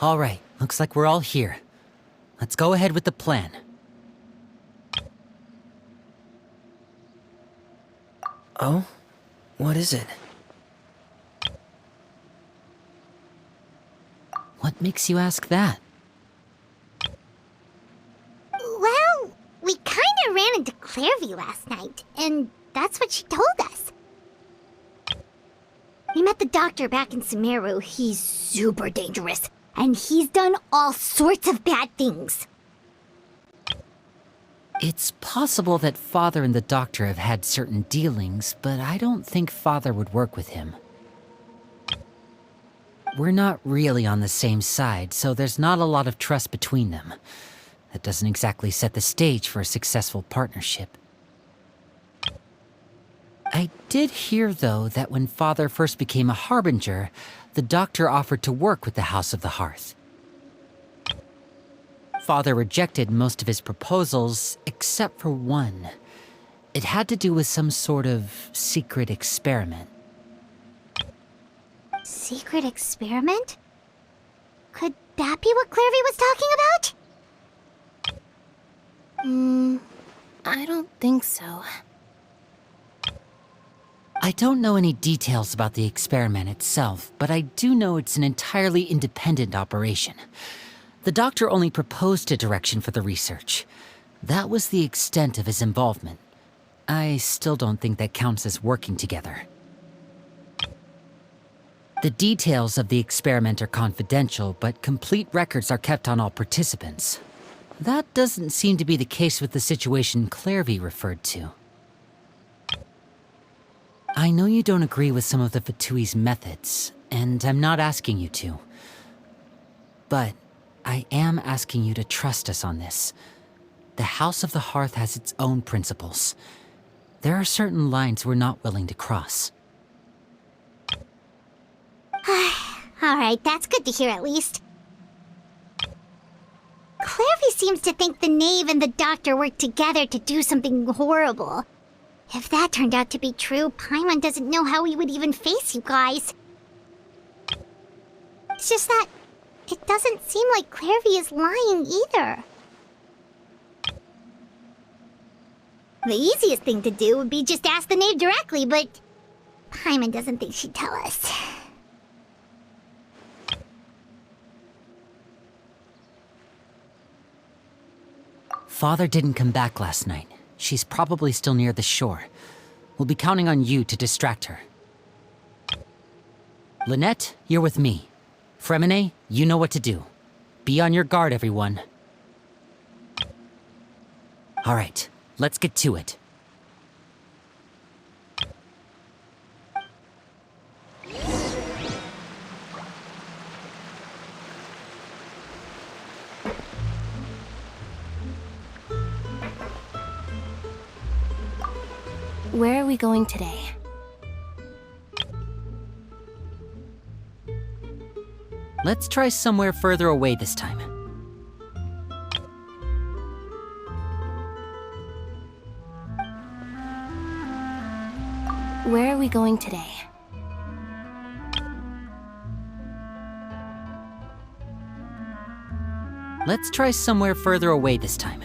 All right, looks like we're all here. Let's go ahead with the plan. Oh? What is it? What makes you ask that? Well, we kinda ran into Clervie last night, and that's what she told us. We met the doctor back in Sumeru. He's super dangerous, and he's done all sorts of bad things. It's possible that Father and the Doctor have had certain dealings, but I don't think Father would work with him. We're not really on the same side, so there's not a lot of trust between them. That doesn't exactly set the stage for a successful partnership. I did hear, though, that when Father first became a Harbinger, the Doctor offered to work with the House of the Hearth. Father rejected most of his proposals, except for one. It had to do with some sort of secret experiment. Secret experiment? Could that be what Clervie was talking about? I don't think so. I don't know any details about the experiment itself, but I do know it's an entirely independent operation. The Doctor only proposed a direction for the research. That was the extent of his involvement. I still don't think that counts as working together. The details of the experiment are confidential, but complete records are kept on all participants. That doesn't seem to be the case with the situation Clervie referred to. I know you don't agree with some of the Fatui's methods, and I'm not asking you to. But I am asking you to trust us on this. The House of the Hearth has its own principles. There are certain lines we're not willing to cross. Alright, that's good to hear at least. Clervie seems to think the Knave and the Doctor worked together to do something horrible. If that turned out to be true, Paimon doesn't know how he would even face you guys. It's just that it doesn't seem like Clervie is lying either. The easiest thing to do would be just ask the Knave directly, but Paimon doesn't think she'd tell us. Father didn't come back last night. She's probably still near the shore. We'll be counting on you to distract her. Lynette, you're with me. Freminet, you know what to do. Be on your guard, everyone. All right, let's get to it. Where are we going today? Let's try somewhere further away this time. Where are we going today? Let's try somewhere further away this time.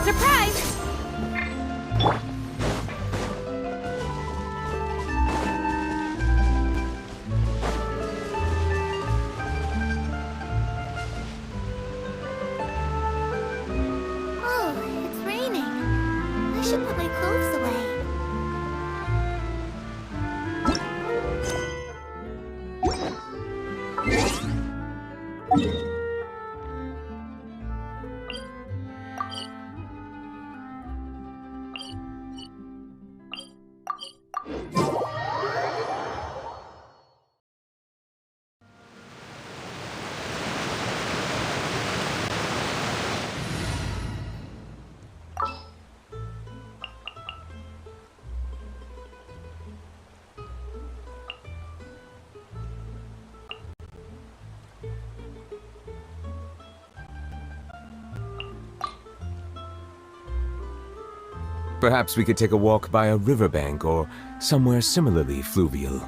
Surprise! Oh, it's raining. I should put my clothes away. Perhaps we could take a walk by a riverbank or somewhere similarly fluvial.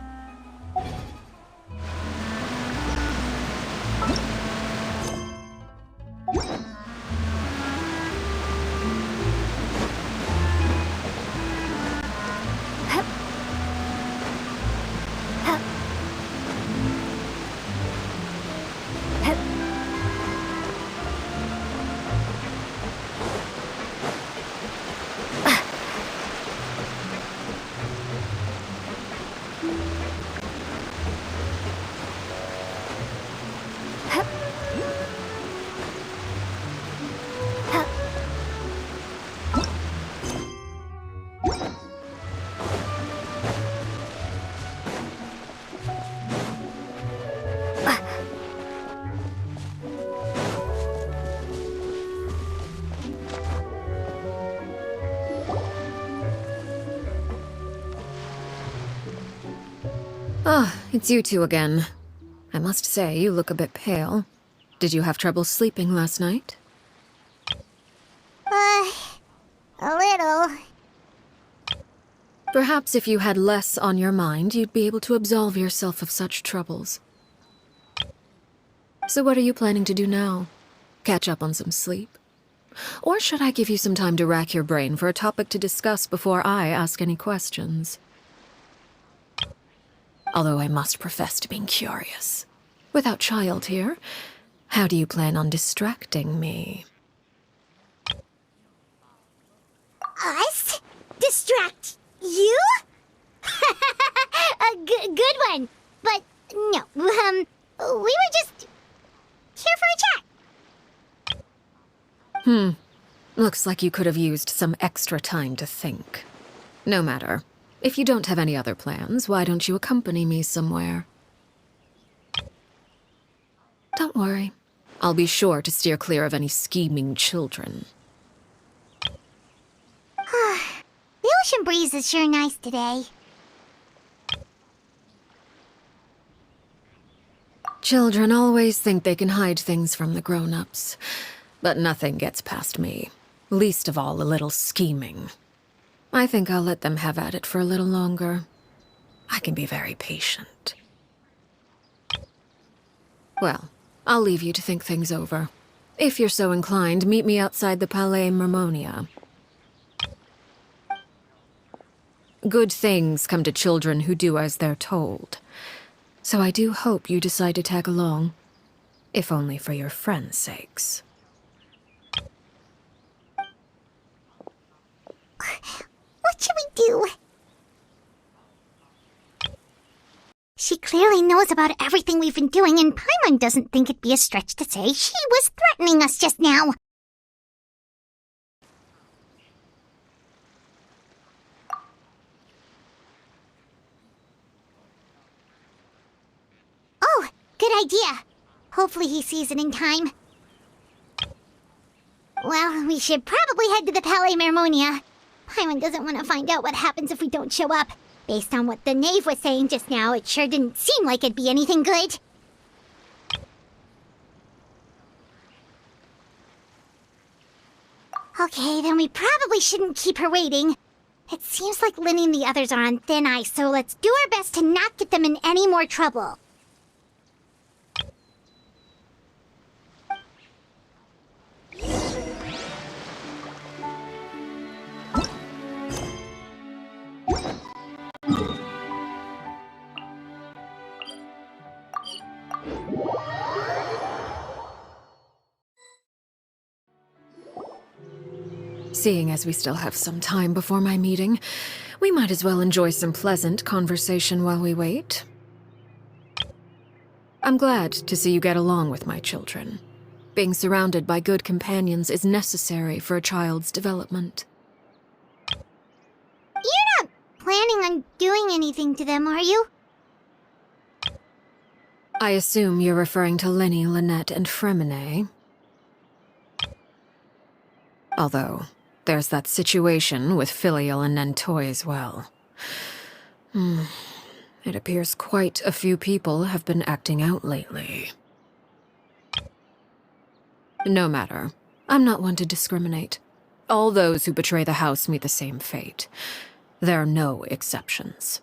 Ah, it's you two again. I must say, you look a bit pale. Did you have trouble sleeping last night? A little. Perhaps if you had less on your mind, you'd be able to absolve yourself of such troubles. So what are you planning to do now? Catch up on some sleep? Or should I give you some time to rack your brain for a topic to discuss before I ask any questions? Although I must profess to being curious. Without child here, how do you plan on distracting me? Us? Distract you? Good one. But no, we were just here for a chat. Looks like you could have used some extra time to think. No matter. If you don't have any other plans, why don't you accompany me somewhere? Don't worry. I'll be sure to steer clear of any scheming children. The ocean breeze is sure nice today. Children always think they can hide things from the grown-ups. But nothing gets past me. Least of all a little scheming. I think I'll let them have at it for a little longer. I can be very patient. Well, I'll leave you to think things over. If you're so inclined, meet me outside the Palais Mermonia. Good things come to children who do as they're told. So I do hope you decide to tag along. If only for your friends' sakes. What should we do? She clearly knows about everything we've been doing, and Paimon doesn't think it'd be a stretch to say she was threatening us just now. Oh, good idea. Hopefully he sees it in time. Well, we should probably head to the Palais Mermonia. Paimon doesn't want to find out what happens if we don't show up. Based on what the Knave was saying just now, it sure didn't seem like it'd be anything good. Okay, then we probably shouldn't keep her waiting. It seems like Lyney and the others are on thin ice, so let's do our best to not get them in any more trouble. Seeing as we still have some time before my meeting, we might as well enjoy some pleasant conversation while we wait. I'm glad to see you get along with my children. Being surrounded by good companions is necessary for a child's development. You're not planning on doing anything to them, are you? I assume you're referring to Lyney, Lynette, and freminet. Although, there's that situation with Filial and Nentoy as well. It appears quite a few people have been acting out lately. No matter. I'm not one to discriminate. All those who betray the house meet the same fate. There are no exceptions.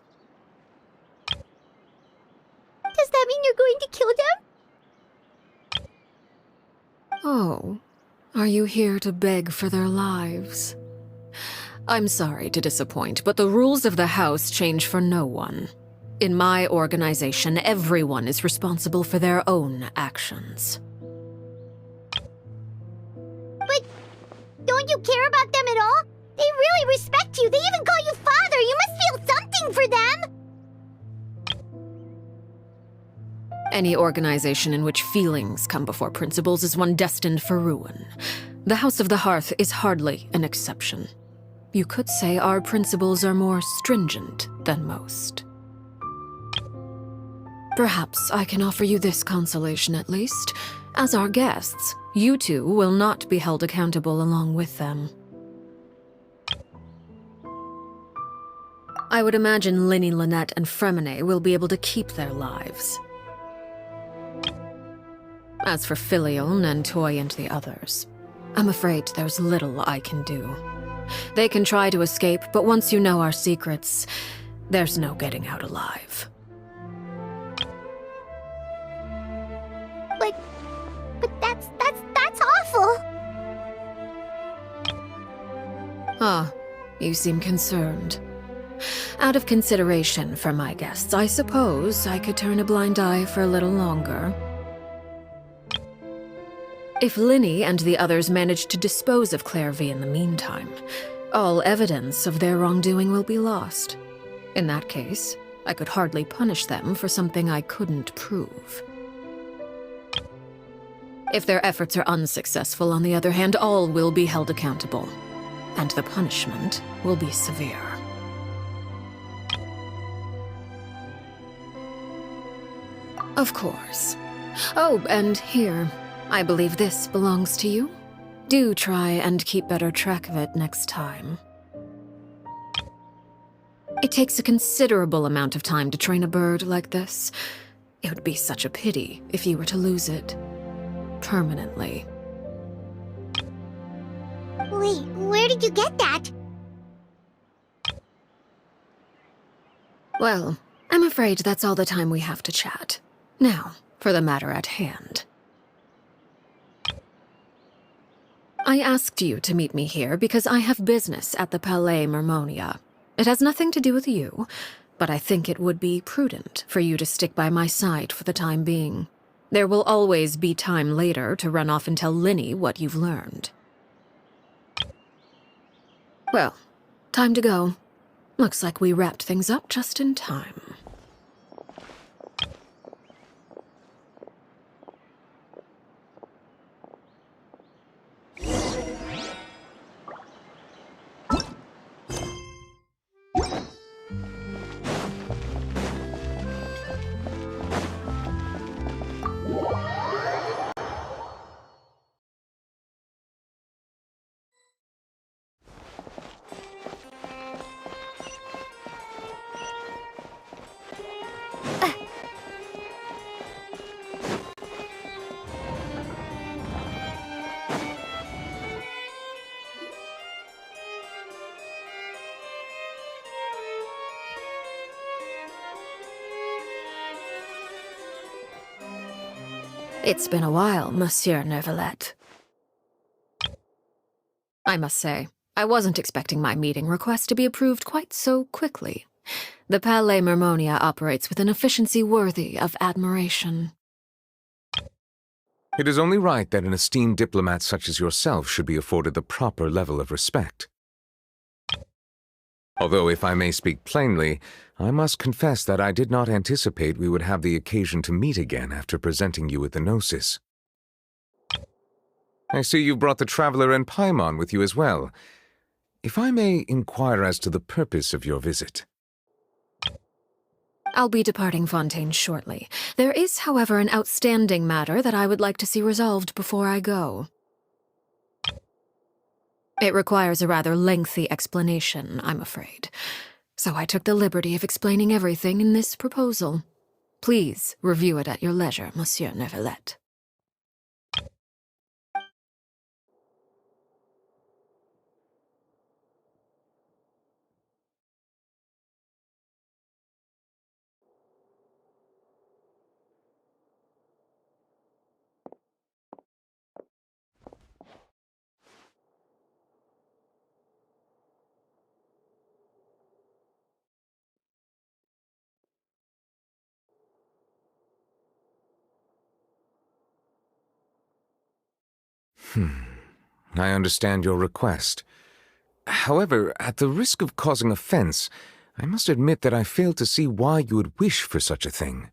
Does that mean you're going to kill them? Oh, are you here to beg for their lives? I'm sorry to disappoint, but the rules of the house change for no one. In my organization, everyone is responsible for their own actions. But don't you care about them at all? They really respect you. They even call you father. You must feel something for them. Any organization in which feelings come before principles is one destined for ruin. The House of the Hearth is hardly an exception. You could say our principles are more stringent than most. Perhaps I can offer you this consolation at least. As our guests, you two will not be held accountable along with them. I would imagine Lyney, Lynette, and Freminet will be able to keep their lives. As for Filion and Toy and the others, I'm afraid there's little I can do. They can try to escape, but once you know our secrets, there's no getting out alive. But that's awful. Ah, you seem concerned. Out of consideration for my guests, I suppose I could turn a blind eye for a little longer. If Lyney and the others manage to dispose of Clervie in the meantime, all evidence of their wrongdoing will be lost. In that case, I could hardly punish them for something I couldn't prove. If their efforts are unsuccessful, on the other hand, all will be held accountable, and the punishment will be severe. Of course. Oh, and here, I believe this belongs to you. Do try and keep better track of it next time. It takes a considerable amount of time to train a bird like this. It would be such a pity if you were to lose it. Permanently. Wait, where did you get that? Well, I'm afraid that's all the time we have to chat. Now, for the matter at hand. I asked you to meet me here because I have business at the Palais Mermonia. It has nothing to do with you, but I think it would be prudent for you to stick by my side for the time being. There will always be time later to run off and tell Lyney what you've learned. Well, time to go. Looks like we wrapped things up just in time. It's been a while, Monsieur Neuvillette. I must say, I wasn't expecting my meeting request to be approved quite so quickly. The Palais Mermonia operates with an efficiency worthy of admiration. It is only right that an esteemed diplomat such as yourself should be afforded the proper level of respect. Although, if I may speak plainly, I must confess that I did not anticipate we would have the occasion to meet again after presenting you with the Gnosis. I see you've brought the Traveler and Paimon with you as well. If I may inquire as to the purpose of your visit. I'll be departing Fontaine shortly. There is, however, an outstanding matter that I would like to see resolved before I go. It requires a rather lengthy explanation, I'm afraid. So I took the liberty of explaining everything in this proposal. Please review it at your leisure, Monsieur Neuvillette. I understand your request. However, at the risk of causing offense, I must admit that I fail to see why you would wish for such a thing.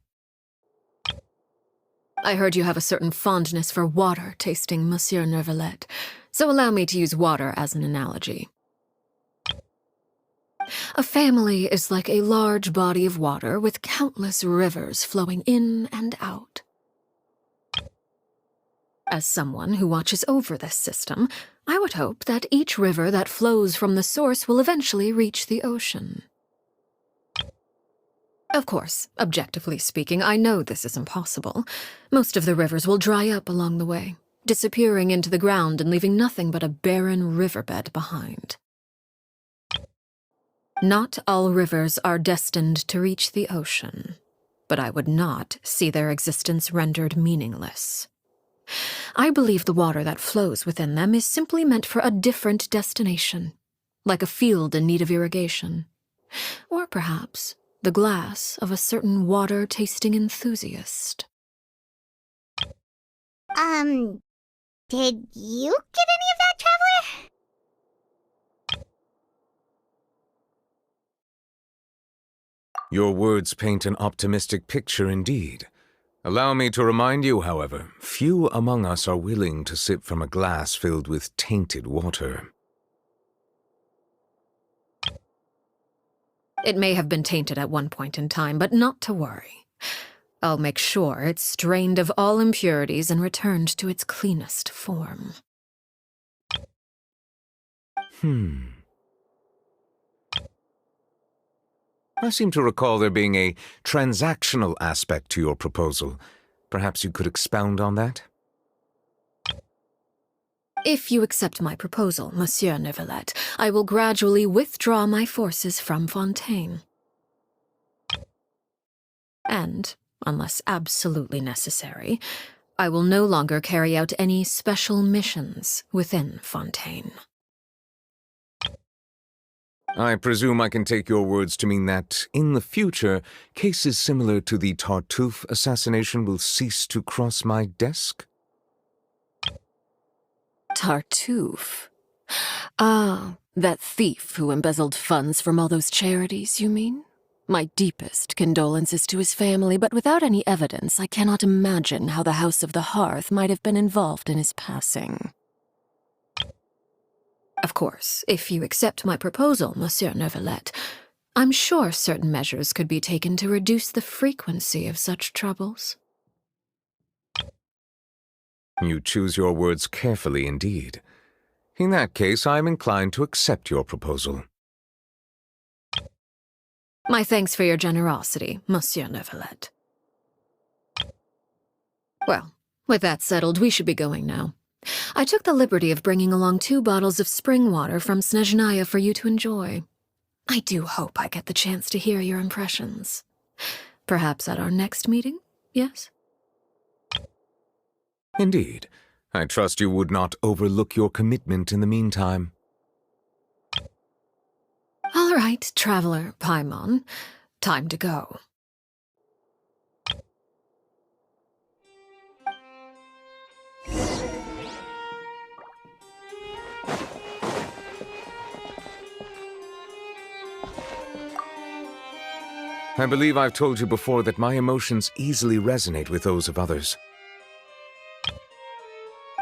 I heard you have a certain fondness for water tasting, Monsieur Neuvillette, so allow me to use water as an analogy. A family is like a large body of water with countless rivers flowing in and out. As someone who watches over this system, I would hope that each river that flows from the source will eventually reach the ocean. Of course, objectively speaking, I know this is impossible. Most of the rivers will dry up along the way, disappearing into the ground and leaving nothing but a barren riverbed behind. Not all rivers are destined to reach the ocean, but I would not see their existence rendered meaningless. I believe the water that flows within them is simply meant for a different destination, like a field in need of irrigation. Or perhaps the glass of a certain water-tasting enthusiast. Did you get any of that, Traveler? Your words paint an optimistic picture indeed. Allow me to remind you, however, few among us are willing to sip from a glass filled with tainted water. It may have been tainted at one point in time, but not to worry. I'll make sure it's strained of all impurities and returned to its cleanest form. I seem to recall there being a transactional aspect to your proposal. Perhaps you could expound on that? If you accept my proposal, Monsieur Neuvillette, I will gradually withdraw my forces from Fontaine. And, unless absolutely necessary, I will no longer carry out any special missions within Fontaine. I presume I can take your words to mean that, in the future, cases similar to the Tartuffe assassination will cease to cross my desk? Tartuffe? Ah, that thief who embezzled funds from all those charities, you mean? My deepest condolences to his family, but without any evidence, I cannot imagine how the House of the Hearth might have been involved in his passing. Of course, if you accept my proposal, Monsieur Neuvillette, I'm sure certain measures could be taken to reduce the frequency of such troubles. You choose your words carefully indeed. In that case, I am inclined to accept your proposal. My thanks for your generosity, Monsieur Neuvillette. Well, with that settled, we should be going now. I took the liberty of bringing along 2 bottles of spring water from Snezhnaya for you to enjoy. I do hope I get the chance to hear your impressions. Perhaps at our next meeting, yes? Indeed. I trust you would not overlook your commitment in the meantime. All right, Traveler Paimon. Time to go. I believe I've told you before that my emotions easily resonate with those of others.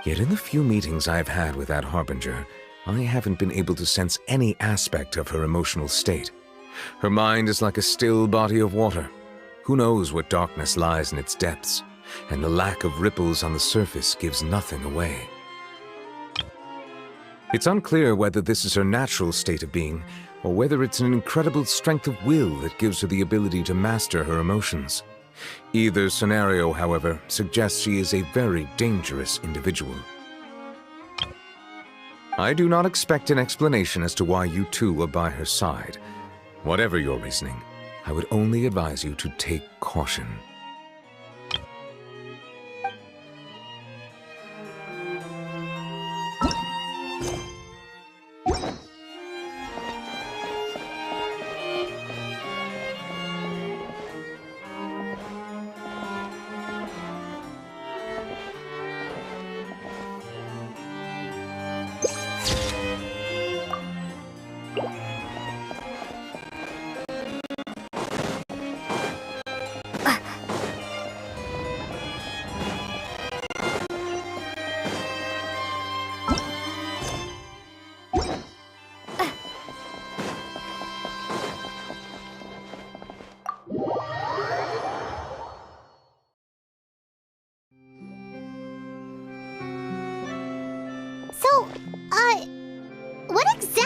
Yet in the few meetings I've had with that Harbinger, I haven't been able to sense any aspect of her emotional state. Her mind is like a still body of water. Who knows what darkness lies in its depths, and the lack of ripples on the surface gives nothing away. It's unclear whether this is her natural state of being, or whether it's an incredible strength of will that gives her the ability to master her emotions. Either scenario, however, suggests she is a very dangerous individual. I do not expect an explanation as to why you two are by her side. Whatever your reasoning, I would only advise you to take caution.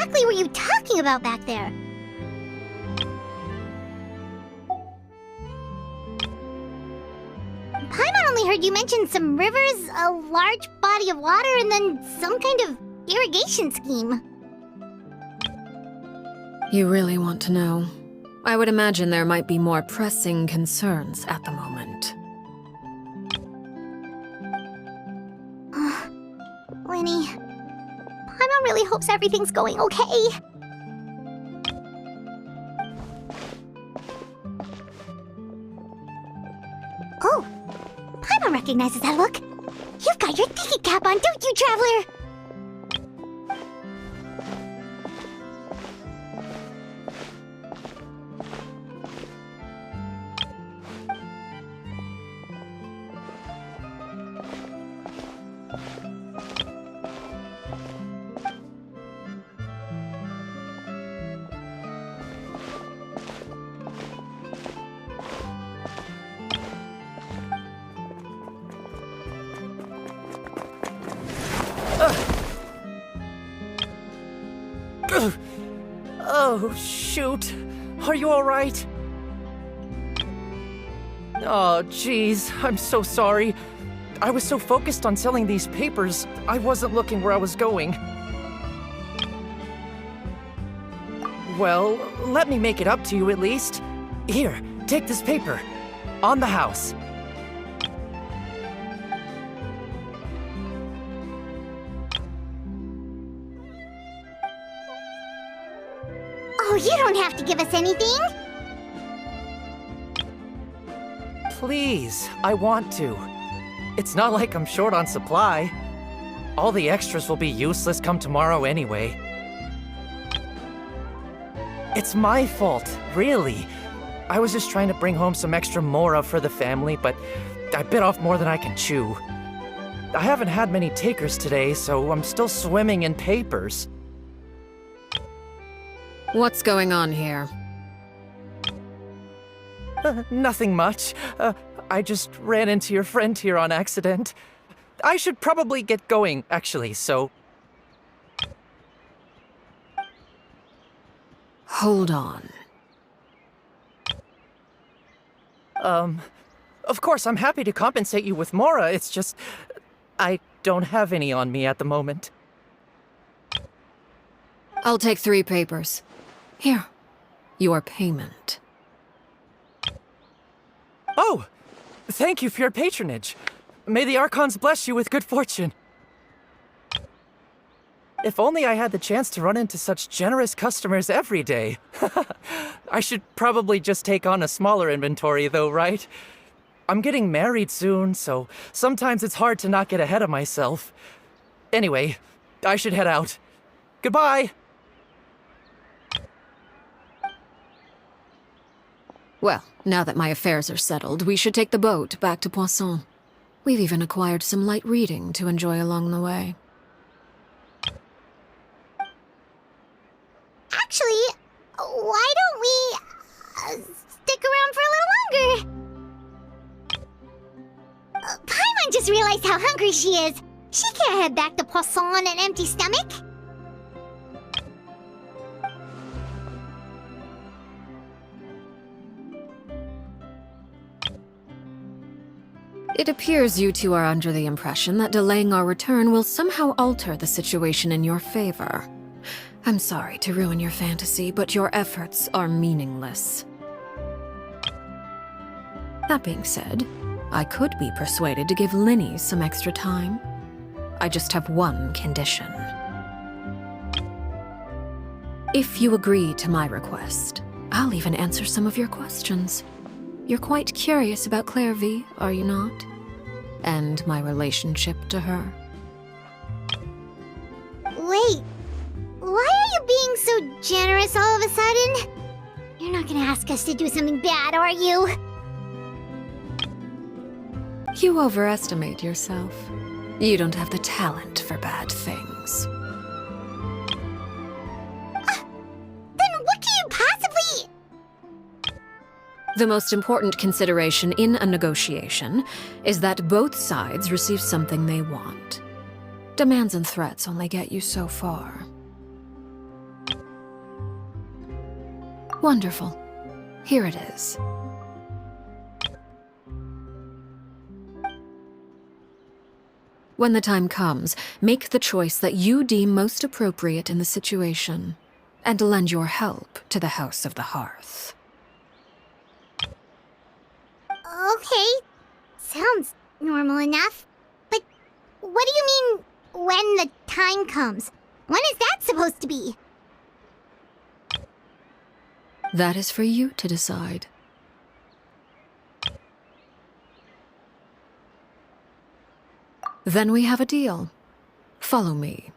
exactly were you talking about back there? Paimon only heard you mention some rivers, a large body of water, and then some kind of irrigation scheme. You really want to know? I would imagine there might be more pressing concerns at the moment. Lyney, Paimon really hopes everything's going okay. Oh, Paimon recognizes that look. You've got your thinking cap on, don't you, Traveler? Oh, shoot. Are you alright? Oh, jeez. I'm so sorry. I was so focused on selling these papers, I wasn't looking where I was going. Well, let me make it up to you at least. Here, take this paper. On the house. Oh, you don't have to give us anything. Please, I want to. It's not like I'm short on supply. All the extras will be useless come tomorrow anyway. It's my fault, really. I was just trying to bring home some extra mora for the family, but I bit off more than I can chew. I haven't had many takers today, so I'm still swimming in papers. What's going on here? Nothing much. I just ran into your friend here on accident. I should probably get going, actually, so... Hold on. Of course, I'm happy to compensate you with mora, it's just... I don't have any on me at the moment. I'll take 3 papers. Here. Your payment. Oh! Thank you for your patronage. May the Archons bless you with good fortune. If only I had the chance to run into such generous customers every day. I should probably just take on a smaller inventory though, right? I'm getting married soon, so sometimes it's hard to not get ahead of myself. Anyway, I should head out. Goodbye! Well, now that my affairs are settled, we should take the boat back to Poisson. We've even acquired some light reading to enjoy along the way. Actually, why don't we stick around for a little longer? Paimon just realized how hungry she is. She can't head back to Poisson on an empty stomach. It appears you two are under the impression that delaying our return will somehow alter the situation in your favor. I'm sorry to ruin your fantasy, but your efforts are meaningless. That being said, I could be persuaded to give Lyney some extra time. I just have one condition. If you agree to my request, I'll even answer some of your questions. You're quite curious about Clervie, are you not? And my relationship to her. Wait, why are you being so generous all of a sudden? You're not gonna ask us to do something bad, are you? You overestimate yourself. You don't have the talent for bad things. Then what can you possibly... The most important consideration in a negotiation is that both sides receive something they want. Demands and threats only get you so far. Wonderful. Here it is. When the time comes, make the choice that you deem most appropriate in the situation, and lend your help to the House of the Hearth. Okay. Sounds normal enough. But what do you mean, when the time comes? When is that supposed to be? That is for you to decide. Then we have a deal. Follow me.